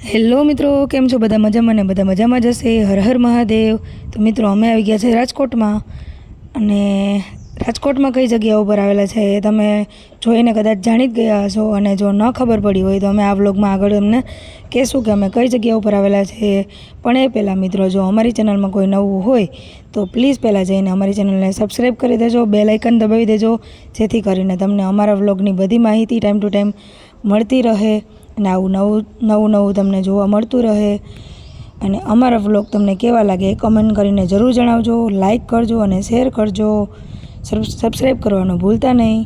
Hello મિત્રો, કેમ છો? બધા મજામાં ને બધા મજામાં જ હશે. હર હર મહાદેવ. તો મિત્રો અમે આવી ગયા છે રાજકોટમાં. અને રાજકોટમાં કઈ જગ્યા ઉપર આવેલા છે એ તમે જોઈને કદાચ જાણી જ ગયા હશો. અને જો ન ખબર પડી હોય તો અમે આ વ્લોગમાં આગળ અમને કહેશું કે અમે કઈ જગ્યા ઉપર આવેલા છે. પણ એ પહેલાં મિત્રો, જો અમારી ચેનલમાં કોઈ નવું હોય તો પ્લીઝ પહેલાં જઈને અમારી ચેનલને સબસ્ક્રાઈબ કરી દેજો, બેલ આઇકન દબાવી દેજો, જેથી કરીને તમને અમારા વ્લોગની બધી માહિતી ટાઈમ ટુ ટાઈમ મળતી રહે અને આવું નવું તમને જોવા મળતું રહે. અને અમારા વ્લોગ તમને કેવા લાગે એ કમેન્ટ કરીને જરૂર જણાવજો, લાઈક કરજો અને શેર કરજો, સબસ્ક્રાઈબ કરવાનું ભૂલતા નહીં.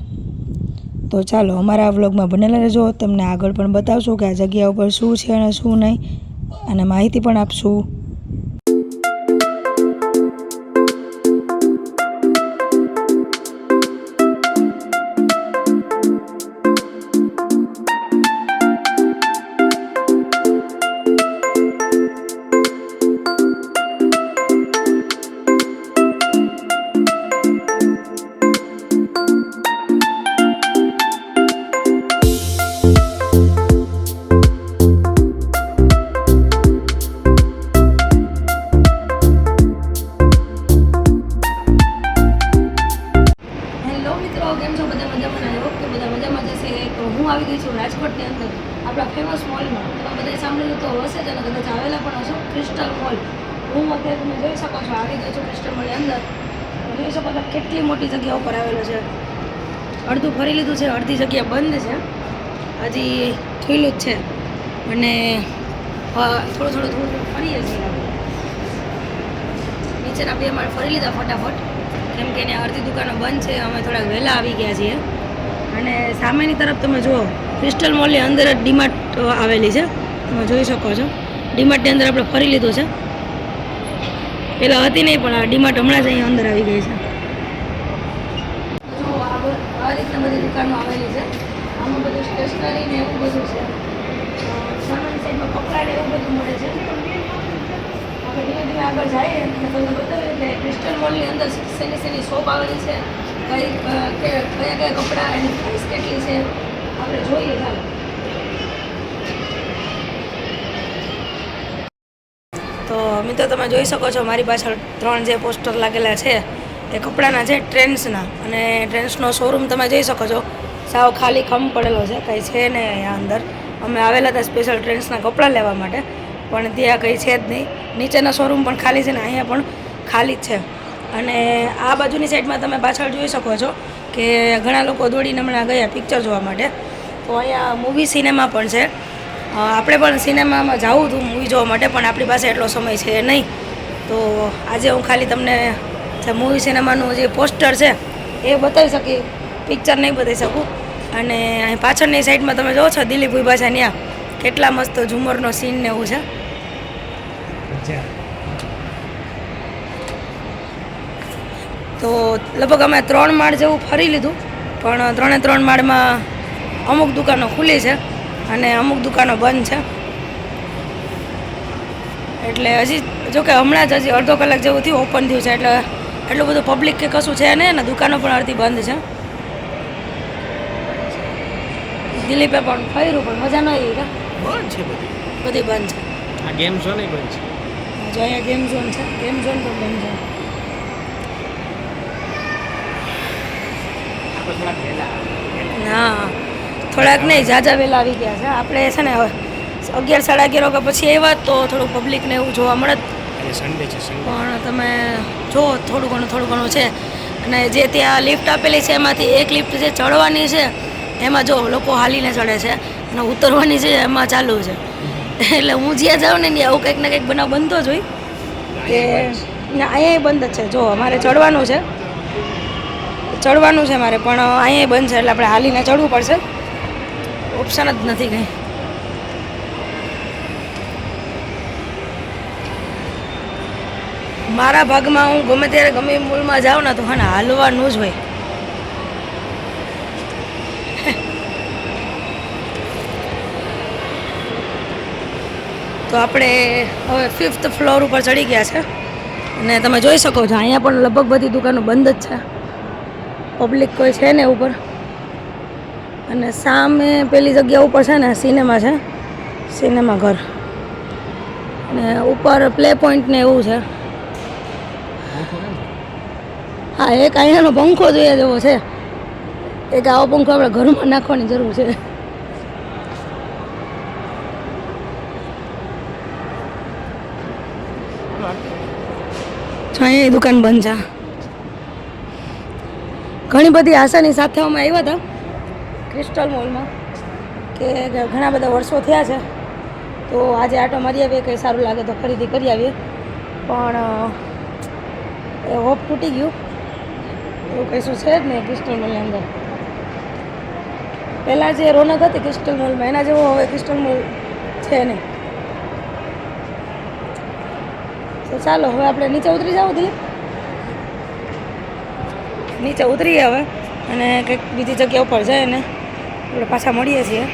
તો ચાલો અમારા આ વ્લોગમાં બનેલા રહેજો. તમને આગળ પણ બતાવશું કે આ જગ્યા ઉપર શું છે અને શું નહીં, અને માહિતી પણ આપશું. કેમ છો? બધા મજામાં? આવ્યો કે બધા મજામાં જશે. તો હું આવી ગઈ છું રાજકોટની અંદર આપણા ફેમસ મોલમાં. તમે બધા સાંભળેલું તો હશે જ અને કદાચ આવેલા પણ હશો, ક્રિસ્ટલ મોલ. હું અત્યારે તમે જોઈ શકો છો આવી ગઈ છું ક્રિસ્ટલ મોલની અંદર. જોઈ શકો છો કેટલી મોટી જગ્યા ઉપર આવેલો છે. અડધું ફરી લીધું છે, અડધી જગ્યા બંધ છે, હજી ખુલ્લું જ છે. અને થોડું ફરીએ છીએ. નીચેના બે માળ ફરી લીધા ફટાફટ, કેમ કે એને અડધી દુકાનો બંધ છે. અમે થોડાક વહેલા આવી ગયા છીએ. અને સામેની તરફ તમે જુઓ, ક્રિસ્ટલ મોલની અંદર જ ડીમાર્ટ આવેલી છે. તમે જોઈ શકો છો ડીમાર્ટની અંદર આપણે ફરી લીધું છે. પહેલાં હતી નહીં, પણ આ ડીમાર્ટ હમણાં જ અહીંયા અંદર આવી ગઈ છે. જો આ રીતના બધી દુકાનો આવેલી છે. આમાં બધું સ્ટેશનરી ને એવું બધું છે. સામેની સાઈડમાં કપડાં ને એવું બધું મળે છે. આપણે ધીમે ધીમે આગળ જઈએ અને તમને બતાવીએ કે ક્રિસ્ટલ મોલની અંદર શેની શોપ આવેલી છે, કયા કપડાં, એની પ્રાઇસ કેટલી છે, આપણે જોઈએ. ચાલો. તો મિત્રો, તમે જોઈ શકો છો મારી પાછળ 3 જે પોસ્ટર લાગેલા છે એ કપડાના છે, ટ્રેન્ડ્સના. અને ટ્રેન્ડ્સનો શોરૂમ તમે જોઈ શકો છો, સાવ ખાલી ખમ પડેલો છે, કંઈ છે નહીં અહીંયા અંદર. અમે આવેલા હતા સ્પેશિયલ ટ્રેન્ડ્સના કપડાં લેવા માટે, પણ ત્યાં કંઈ છે જ નહીં. નીચેના શોરૂમ પણ ખાલી છે ને અહીંયા પણ ખાલી જ છે. અને આ બાજુની સાઈડમાં તમે પાછળ જોઈ શકો છો કે ઘણા લોકો દોડીને હમણાં ગયા પિક્ચર જોવા માટે. તો અહીંયા મૂવી સિનેમા પણ છે. આપણે પણ સિનેમામાં જવું હતું મૂવી જોવા માટે, પણ આપણી પાસે એટલો સમય છે નહીં. તો આજે હું ખાલી તમને જે મૂવી સિનેમાનું જે પોસ્ટર છે એ બતાવી શકી, પિક્ચર નહીં બતાવી શકું. અને અહીં પાછળની સાઈડમાં તમે જોવો છો દિલીપ ઉભા છે, ત્યાં કેટલા મસ્ત ઝુમરનો સીન ને એવું છે. તો લગભગ અમે 3 માળ જેવું ફરી લીધું, પણ 3 માળમાં અમુક દુકાનો ખુલ્લી છે અને અમુક દુકાનો બંધ છે. એટલે હજી જોકે હમણાં જ હજી અડધો કલાક જેવું થયું ઓપન થયું છે, એટલે એટલું બધું પબ્લિક કે કશું છે નહીં, ને દુકાનો પણ અડધી બંધ છે. દિલીપે પણ ફર્યું, પણ મજા ન આવી. બંધ છે બધી બંધ છે. આ ગેમ ઝોન બંધ છે. જો અહીંયા ગેમ ઝોન છે, ગેમ ઝોન પણ બંધ છે. હા, થોડાક નહીં, ઝાઝા વહેલા આવી ગયા છે. આપણે છે ને હવે 11, 11:30 વાગ્યા પછી આવ્યા તો થોડું પબ્લિકને એવું જોવા મળે. સન્ડે છે, પણ તમે જો થોડું ઘણું છે. અને જે ત્યાં લિફ્ટ આપેલી છે એમાંથી એક લિફ્ટ જે ચડવાની છે એમાં જો લોકો હાલીને ચડે છે, અને ઉતરવાની છે એમાં ચાલુ છે. એટલે હું જ્યાં જાઉં ને ત્યાં આવું કંઈક ને કંઈક બનાવ બનતો જ હોય કે અહીંયા બંધ જ છે. જો અમારે ચડવાનું છે મારે, પણ અહીંયા બંધ છે, એટલે આપણે હાલીને ચડવું પડશે. ઓપ્શન જ નથી કંઈ. મારા ભાગમાં હું ગમે ત્યારે ગમે મોલમાં જાઉં ને તો હા હાલવાનું જ હોય. તો આપણે હવે 5th ફ્લોર ઉપર ચડી ગયા છે. અને તમે જોઈ શકો છો અહીંયા પણ લગભગ બધી દુકાનો બંધ જ છે, પબ્લિક કોઈ છે ને ઉપર. અને સામે પેલી જગ્યા ઉપર છે ને સિનેમા છે, સિનેમા ઘર. ને ઉપર પ્લે પોઈન્ટ ને એવું છે. હા, એક અહીંયાનો પંખો જોઈએ જેવો છે. એક આવો પંખો આપણે ઘરમાં નાખવાની જરૂર છે. જો અહીંયા દુકાન બંધ છે. ઘણી બધી આશાની સાથે અમે આવ્યા હતા ક્રિસ્ટલ મોલમાં કે ઘણા બધા વર્ષો થયા છે તો આજે આટો મારી આવીએ, કંઈ સારું લાગે તો ખરીદી કરી આવીએ. પણ એ હોપ તૂટી ગયું. એવું કહીશું છે જ નહીં ક્રિસ્ટલ મોલની અંદર. પહેલાં જે રોનક હતી ક્રિસ્ટલ મોલમાં એના જેવો હવે ક્રિસ્ટલ મોલ છે નહીં. તો ચાલો હવે આપણે નીચે ઉતરી જાવ દિલીપ. નીચે ઉતરીએ હવે અને કંઈક બીજી જગ્યા ઉપર જઈને આપણે પાછા મળીએ છીએ.